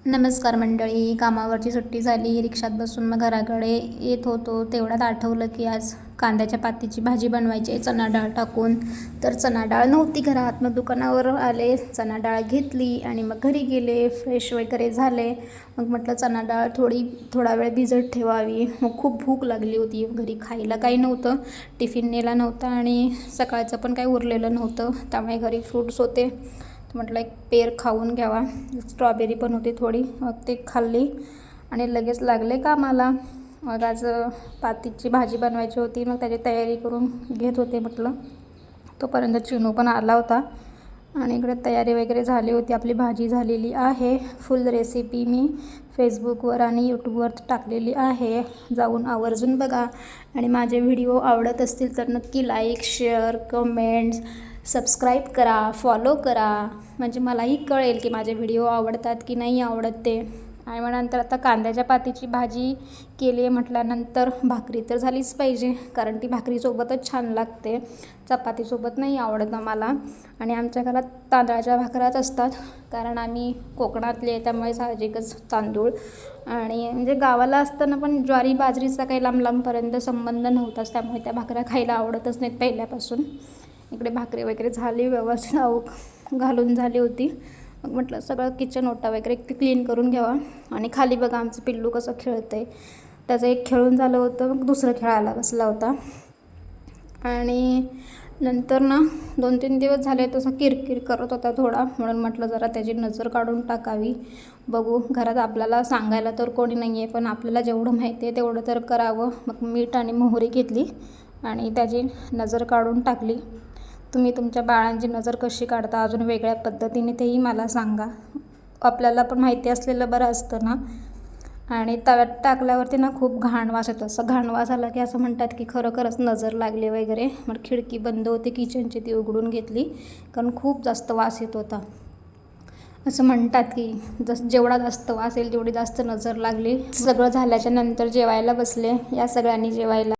नमस्कार मंडळी. कामावरची सुट्टी झाली, रिक्षात बसून मग घराकडे येत होतो. तेवढ्यात आठवलं की आज कांद्याच्या पातीची भाजी बनवायची आहे चणा डाळ टाकून. तर चणा डाळ नव्हती घरात, मग दुकानावर आले, चणा डाळ घेतली आणि मग घरी गेले, फ्रेश वगैरे झाले. मग म्हटलं चणा डाळ थोडा वेळ भिजत ठेवावी. मग खूप भूक लागली होती, घरी खायला काही नव्हतं, टिफिन नेला नव्हता आणि सकाळचं पण काही उरलेलं नव्हतं, त्यामुळे घरी फ्रूट्स होते. म्हटलं एक पेर खाऊन घ्यावा, स्ट्रॉबेरी पण होती थोडी, मग ते खाल्ली आणि लगेच लागले कामाला. मग आज पातीची भाजी बनवायची होती, मग त्याची तयारी करून घेत होते. म्हटलं तोपर्यंत चिनू पण आला होता आणि इकडे तयारी वगैरे झाली होती. आपली भाजी झालेली आहे. फुल रेसिपी मी फेसबुकवर आणि यूट्यूबवर टाकलेली आहे, जाऊन आवर्जून बघा. आणि माझे व्हिडिओ आवडत असतील तर नक्की लाईक, शेअर, कमेंट्स, सबस्क्राईब करा, फॉलो करा, म्हणजे मलाही कळेल की माझे व्हिडिओ आवडतात की नाही आवडत ते. आणि मग नंतर आता कांद्याच्या पातीची भाजी केली आहे म्हटल्यानंतर भाकरी तर झालीच पाहिजे, कारण ती भाकरीसोबतच छान लागते, चपातीसोबत नाही आवडत आम्हाला. आणि आमच्या घरात तांदळाच्या भाकऱ्याच असतात, कारण आम्ही कोकणातले, त्यामुळे साहजिकच तांदूळ. आणि म्हणजे गावाला असताना पण ज्वारी बाजरीचा काही लांबपर्यंत संबंध नव्हताच, त्यामुळे त्या भाकऱ्या खायला आवडतच नाहीत पहिल्यापासून. इकडे भाकरी वगैरे झाली, व्यवस्थित घालून झाली होती. मग म्हटलं सगळं किचन ओटा वगैरे क्लीन करून घ्यावा. आणि खाली बघा आमचं पिल्लू कसं खेळतं आहे. त्याचं एक खेळून झालं होतं, मग दुसरं खेळायला बसला होता. आणि नंतर ना 2-3 दिवस झाले तसं किरकिर करत होता थोडा, म्हणून म्हटलं जरा त्याची नजर काढून टाकावी. बघू, घरात आपल्याला सांगायला तर कोणी नाही आहे, पण आपल्याला जेवढं माहिती आहे तेवढं तर करावं. मग मीठ आणि मोहरी घेतली आणि त्याची नजर काढून टाकली. तुम्ही तुमच्या बाळांची नजर कशी काढता अजून वेगळ्या पद्धतीने, तेही मला सांगा. आपल्याला पण माहिती असलेलं बरं असतं ना. आणि तव्यात टाकल्यावरती ना खूप घाण वास येतो. असं घाण वास आला की असं म्हणतात की खरोखरच नजर लागली वगैरे. मग खिडकी बंद होती किचनची, ती उघडून घेतली, कारण खूप जास्त वास येत होता. असं म्हणतात की जेवढा जास्त वास येईल तेवढी जास्त नजर लागली. सगळं झाल्याच्या नंतर जेवायला बसले. या सगळ्यांनी जेवायला.